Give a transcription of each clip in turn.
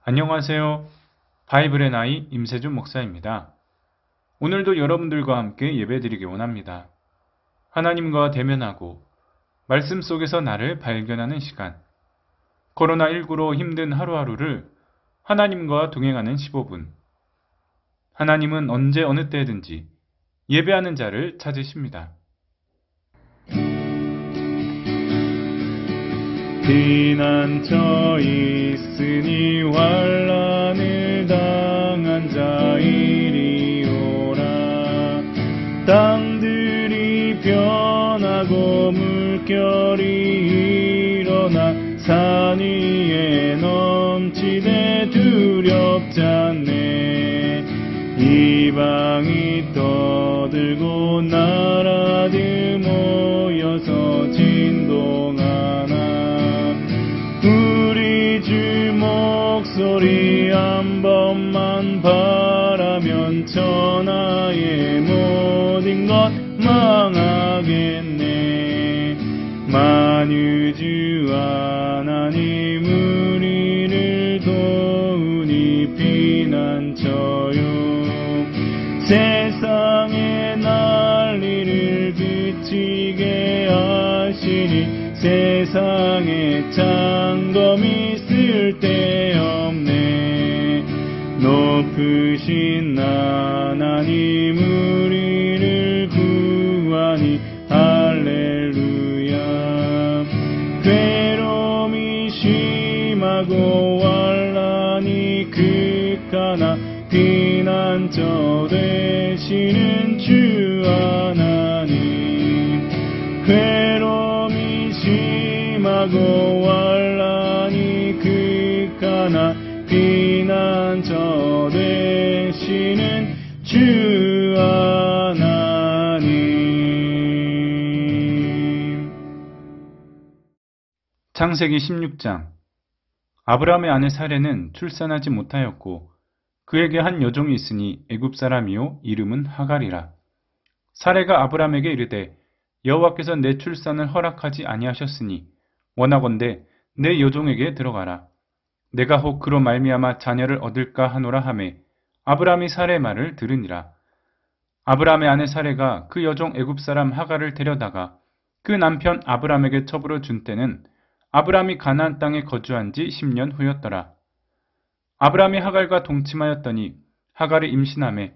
안녕하세요. 바이블의 나이 임세준 목사입니다. 오늘도 여러분들과 함께 예배드리기 원합니다. 하나님과 대면하고 말씀 속에서 나를 발견하는 시간. 코로나19로 힘든 하루하루를 하나님과 동행하는 15분. 하나님은 언제 어느 때든지 예배하는 자를 찾으십니다. 피난처 있으니 환난을 당한 자이리오라. 땅들이 변하고 물결이 일어나 산 위에 넘치되 두렵지 않네. 이방이 떠들고 나라들 모여서 진동하나. 우리 주 목소리 한 번만 바라면 천하의 모든 것 망하겠네. 만유주 하나님 우리를 도우니 피난처요. 세상의 난리를 그치게 하시니 세상에 창검이 쓸데없네. 높으신 하나님 우리를 구하니 할렐루야. 괴로움이 심하고 환난이 극하나 피난처 되시는 주 하나님. 괴로움이 심하고 환난이 극하나 피난처 되시는 주 하나님. 창세기 16장. 아브라함의 아내 사레는 출산하지 못하였고 그에게 한 여종이 있으니 애굽 사람이요 이름은 하갈이라. 사레가 아브라함에게 이르되 여호와께서 내 출산을 허락하지 아니하셨으니 원하건대 내 여종에게 들어가라. 내가 혹 그로 말미암아 자녀를 얻을까 하노라 하매 아브라함이 사레의 말을 들으니라. 아브라함의 아내 사레가 그 여종 애굽 사람 하갈을 데려다가 그 남편 아브라함에게 첩으로 준 때는 아브라함이 가나안 땅에 거주한 지 10년 후였더라. 아브라함이 하갈과 동침하였더니 하갈이 임신하매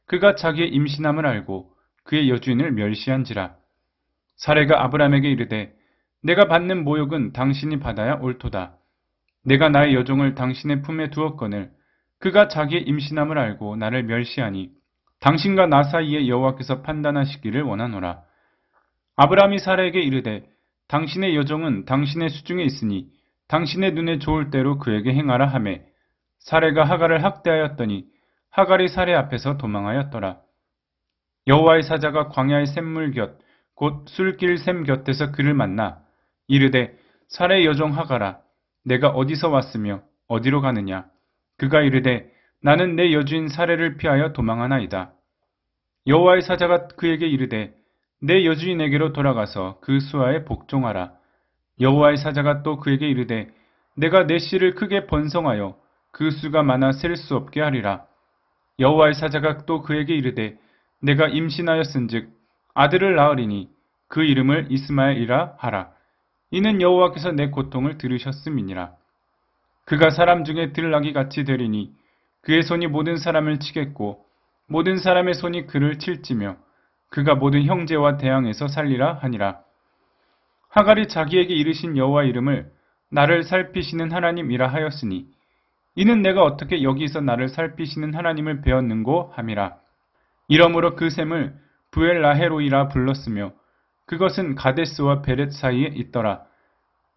그가 자기의 임신함을 알고 그의 여주인을 멸시한지라. 사레가 아브라함에게 이르되 내가 받는 모욕은 당신이 받아야 옳도다. 내가 나의 여종을 당신의 품에 두었거늘 그가 자기의 임신함을 알고 나를 멸시하니 당신과 나 사이에 여호와께서 판단하시기를 원하노라. 아브라함이 사레에게 이르되 당신의 여종은 당신의 수중에 있으니 당신의 눈에 좋을 대로 그에게 행하라 하매 사레가 하갈을 학대하였더니 하갈이 사레 앞에서 도망하였더라. 여호와의 사자가 광야의 샘물 곁 곧 술길 샘 곁에서 그를 만나 이르되 사레의 여종 하갈아 내가 어디서 왔으며 어디로 가느냐. 그가 이르되 나는 내 여주인 사레를 피하여 도망하나이다. 여호와의 사자가 그에게 이르되 내 여주인에게로 돌아가서 그 수하에 복종하라. 여호와의 사자가 또 그에게 이르되 내가 내 씨를 크게 번성하여 그 수가 많아 셀 수 없게 하리라. 여호와의 사자가 또 그에게 이르되 내가 임신하였은즉 아들을 낳으리니 그 이름을 이스마엘이라 하라. 이는 여호와께서 내 고통을 들으셨음이니라. 그가 사람 중에 들나귀 같이 되리니 그의 손이 모든 사람을 치겠고 모든 사람의 손이 그를 칠지며 그가 모든 형제와 대항해서 살리라 하니라. 하갈이 자기에게 이르신 여호와 이름을 나를 살피시는 하나님이라 하였으니 이는 내가 어떻게 여기서 나를 살피시는 하나님을 배웠는고 함이라. 이러므로 그 샘을 부엘라헤로이라 불렀으며 그것은 가데스와 베렛 사이에 있더라.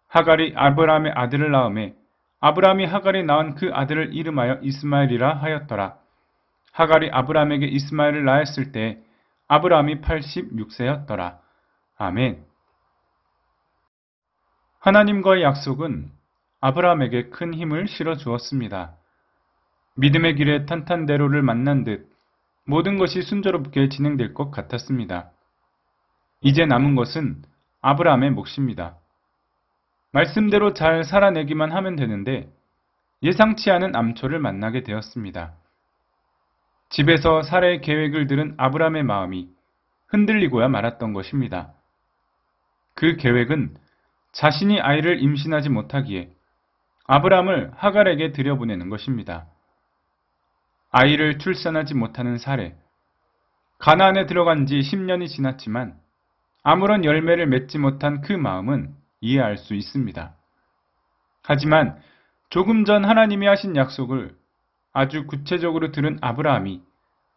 하갈이 아브라함의 아들을 낳음에 아브라함이 하갈이 낳은 그 아들을 이름하여 이스마엘이라 하였더라. 하갈이 아브라함에게 이스마엘을 낳았을 때 아브라함이 86세였더라. 아멘. 하나님과의 약속은 아브라함에게 큰 힘을 실어 주었습니다. 믿음의 길에 탄탄대로를 만난 듯 모든 것이 순조롭게 진행될 것 같았습니다. 이제 남은 것은 아브라함의 몫입니다. 말씀대로 잘 살아내기만 하면 되는데 예상치 않은 암초를 만나게 되었습니다. 집에서 살해의 계획을 들은 아브람의 마음이 흔들리고야 말았던 것입니다. 그 계획은 자신이 아이를 임신하지 못하기에 아브람을 하갈에게 들여보내는 것입니다. 아이를 출산하지 못하는 사례, 가나안에 들어간 지 10년이 지났지만 아무런 열매를 맺지 못한 그 마음은 이해할 수 있습니다. 하지만 조금 전 하나님이 하신 약속을 아주 구체적으로 들은 아브라함이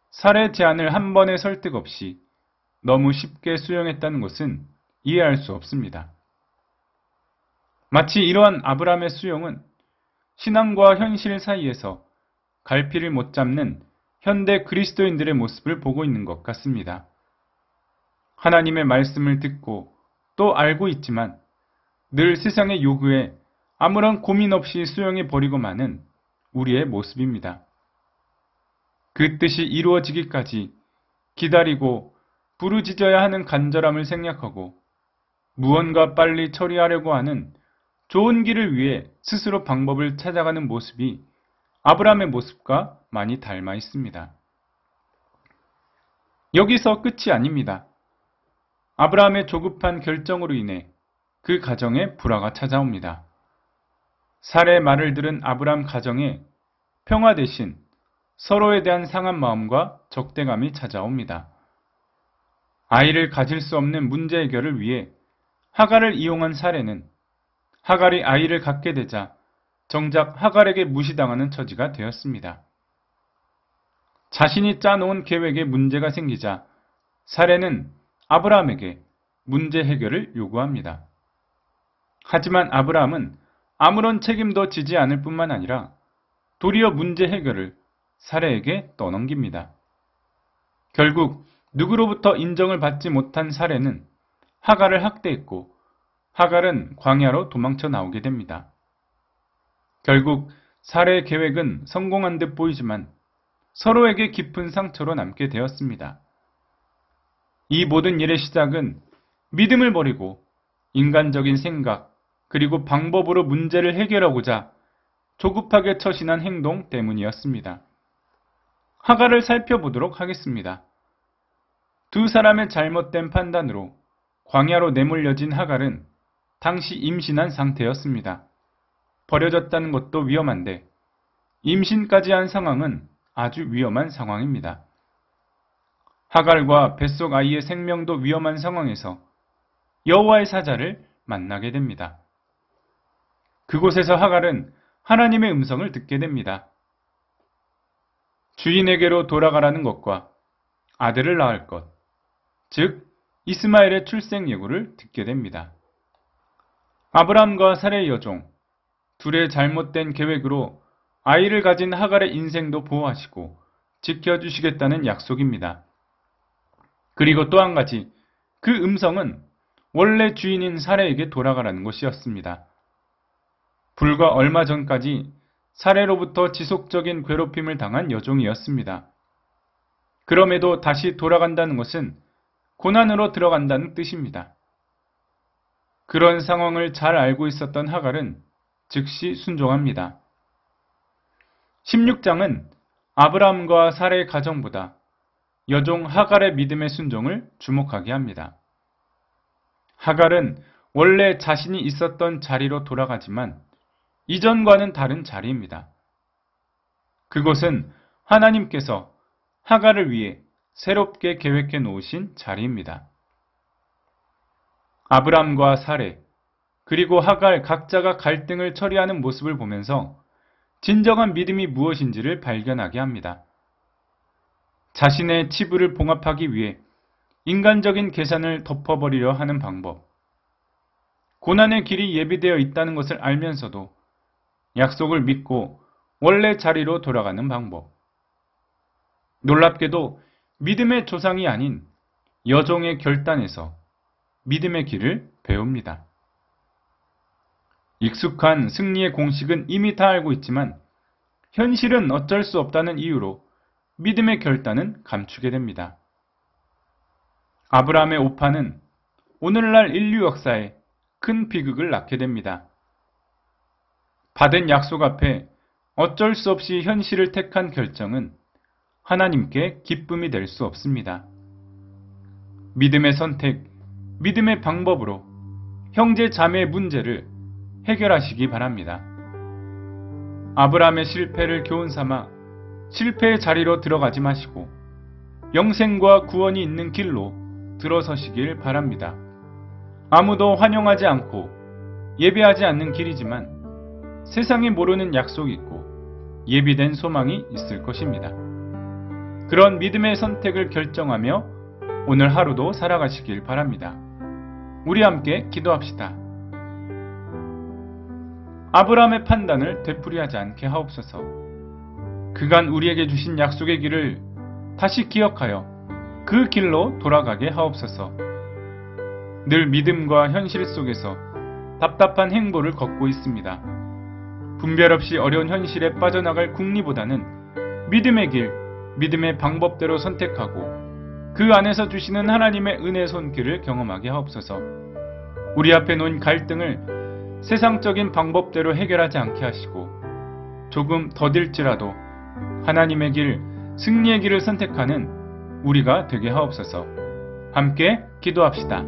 사례 제안을 한 번의 설득 없이 너무 쉽게 수용했다는 것은 이해할 수 없습니다. 마치 이러한 아브라함의 수용은 신앙과 현실 사이에서 갈피를 못 잡는 현대 그리스도인들의 모습을 보고 있는 것 같습니다. 하나님의 말씀을 듣고 또 알고 있지만 늘 세상의 요구에 아무런 고민 없이 수용해 버리고 마는 우리의 모습입니다. 그 뜻이 이루어지기까지 기다리고 부르짖어야 하는 간절함을 생략하고 무언가 빨리 처리하려고 하는 좋은 길을 위해 스스로 방법을 찾아가는 모습이 아브라함의 모습과 많이 닮아 있습니다. 여기서 끝이 아닙니다. 아브라함의 조급한 결정으로 인해 그 가정에 불화가 찾아옵니다. 사례의 말을 들은 아브라함 가정에 평화 대신 서로에 대한 상한 마음과 적대감이 찾아옵니다. 아이를 가질 수 없는 문제 해결을 위해 하갈을 이용한 사례는 하갈이 아이를 갖게 되자 정작 하갈에게 무시당하는 처지가 되었습니다. 자신이 짜놓은 계획에 문제가 생기자 사례는 아브라함에게 문제 해결을 요구합니다. 하지만 아브라함은 아무런 책임도 지지 않을 뿐만 아니라 도리어 문제 해결을 사례에게 떠넘깁니다. 결국 누구로부터 인정을 받지 못한 사례는 하갈을 학대했고 하갈은 광야로 도망쳐 나오게 됩니다. 결국 사례의 계획은 성공한 듯 보이지만 서로에게 깊은 상처로 남게 되었습니다. 이 모든 일의 시작은 믿음을 버리고 인간적인 생각 그리고 방법으로 문제를 해결하고자 조급하게 처신한 행동 때문이었습니다. 하갈을 살펴보도록 하겠습니다. 두 사람의 잘못된 판단으로 광야로 내몰려진 하갈은 당시 임신한 상태였습니다. 버려졌다는 것도 위험한데 임신까지 한 상황은 아주 위험한 상황입니다. 하갈과 뱃속 아이의 생명도 위험한 상황에서 여호와의 사자를 만나게 됩니다. 그곳에서 하갈은 하나님의 음성을 듣게 됩니다. 주인에게로 돌아가라는 것과 아들을 낳을 것, 즉 이스마엘의 출생 예고를 듣게 됩니다. 아브람과 사레의 여종, 둘의 잘못된 계획으로 아이를 가진 하갈의 인생도 보호하시고 지켜주시겠다는 약속입니다. 그리고 또 한 가지, 그 음성은 원래 주인인 사레에게 돌아가라는 것이었습니다. 불과 얼마 전까지 사레로부터 지속적인 괴롭힘을 당한 여종이었습니다. 그럼에도 다시 돌아간다는 것은 고난으로 들어간다는 뜻입니다. 그런 상황을 잘 알고 있었던 하갈은 즉시 순종합니다. 16장은 아브라함과 사레의 가정보다 여종 하갈의 믿음의 순종을 주목하게 합니다. 하갈은 원래 자신이 있었던 자리로 돌아가지만 이전과는 다른 자리입니다. 그곳은 하나님께서 하갈을 위해 새롭게 계획해 놓으신 자리입니다. 아브람과 사레, 그리고 하갈 각자가 갈등을 처리하는 모습을 보면서 진정한 믿음이 무엇인지를 발견하게 합니다. 자신의 치부를 봉합하기 위해 인간적인 계산을 덮어버리려 하는 방법, 고난의 길이 예비되어 있다는 것을 알면서도 약속을 믿고 원래 자리로 돌아가는 방법, 놀랍게도 믿음의 조상이 아닌 여종의 결단에서 믿음의 길을 배웁니다. 익숙한 승리의 공식은 이미 다 알고 있지만 현실은 어쩔 수 없다는 이유로 믿음의 결단은 감추게 됩니다. 아브라함의 오판은 오늘날 인류 역사에 큰 비극을 낳게 됩니다. 받은 약속 앞에 어쩔 수 없이 현실을 택한 결정은 하나님께 기쁨이 될 수 없습니다. 믿음의 선택, 믿음의 방법으로 형제 자매의 문제를 해결하시기 바랍니다. 아브라함의 실패를 교훈 삼아 실패의 자리로 들어가지 마시고 영생과 구원이 있는 길로 들어서시길 바랍니다. 아무도 환영하지 않고 예배하지 않는 길이지만 세상이 모르는 약속이 있고 예비된 소망이 있을 것입니다. 그런 믿음의 선택을 결정하며 오늘 하루도 살아가시길 바랍니다. 우리 함께 기도합시다. 아브라함의 판단을 되풀이하지 않게 하옵소서. 그간 우리에게 주신 약속의 길을 다시 기억하여 그 길로 돌아가게 하옵소서. 늘 믿음과 현실 속에서 답답한 행보를 걷고 있습니다. 분별 없이 어려운 현실에 빠져나갈 궁리보다는 믿음의 길, 믿음의 방법대로 선택하고 그 안에서 주시는 하나님의 은혜 손길을 경험하게 하옵소서. 우리 앞에 놓인 갈등을 세상적인 방법대로 해결하지 않게 하시고 조금 더딜지라도 하나님의 길, 승리의 길을 선택하는 우리가 되게 하옵소서. 함께 기도합시다.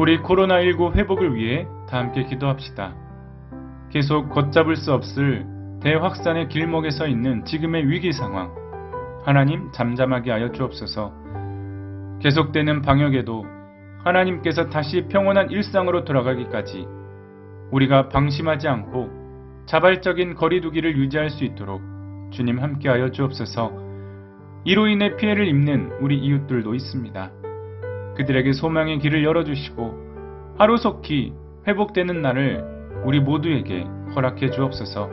우리 코로나19 회복을 위해 다 함께 기도합시다. 계속 걷잡을 수 없을 대확산의 길목에 서 있는 지금의 위기 상황, 하나님 잠잠하게 하여 주옵소서. 계속되는 방역에도 하나님께서 다시 평온한 일상으로 돌아가기까지 우리가 방심하지 않고 자발적인 거리두기를 유지할 수 있도록 주님 함께하여 주옵소서. 이로 인해 피해를 입는 우리 이웃들도 있습니다. 그들에게 소망의 길을 열어주시고 하루속히 회복되는 날을 우리 모두에게 허락해 주옵소서.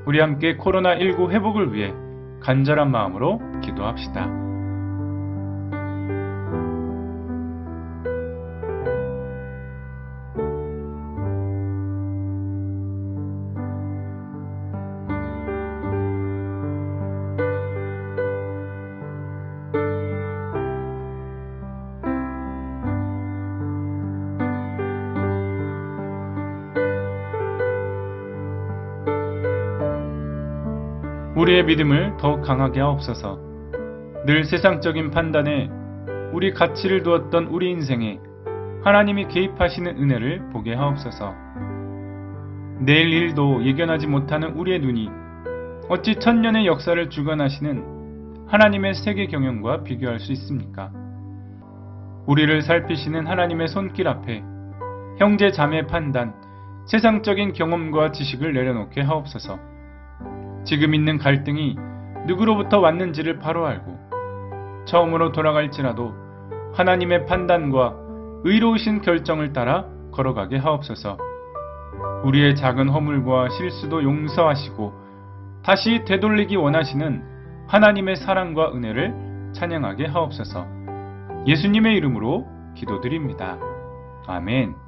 우리 함께 코로나19 회복을 위해 간절한 마음으로 기도합시다. 우리의 믿음을 더욱 강하게 하옵소서. 늘 세상적인 판단에 우리 가치를 두었던 우리 인생에 하나님이 개입하시는 은혜를 보게 하옵소서. 내일 일도 예견하지 못하는 우리의 눈이 어찌 천년의 역사를 주관하시는 하나님의 세계 경영과 비교할 수 있습니까? 우리를 살피시는 하나님의 손길 앞에 형제 자매 판단, 세상적인 경험과 지식을 내려놓게 하옵소서. 지금 있는 갈등이 누구로부터 왔는지를 바로 알고 처음으로 돌아갈지라도 하나님의 판단과 의로우신 결정을 따라 걸어가게 하옵소서. 우리의 작은 허물과 실수도 용서하시고 다시 되돌리기 원하시는 하나님의 사랑과 은혜를 찬양하게 하옵소서. 예수님의 이름으로 기도드립니다. 아멘.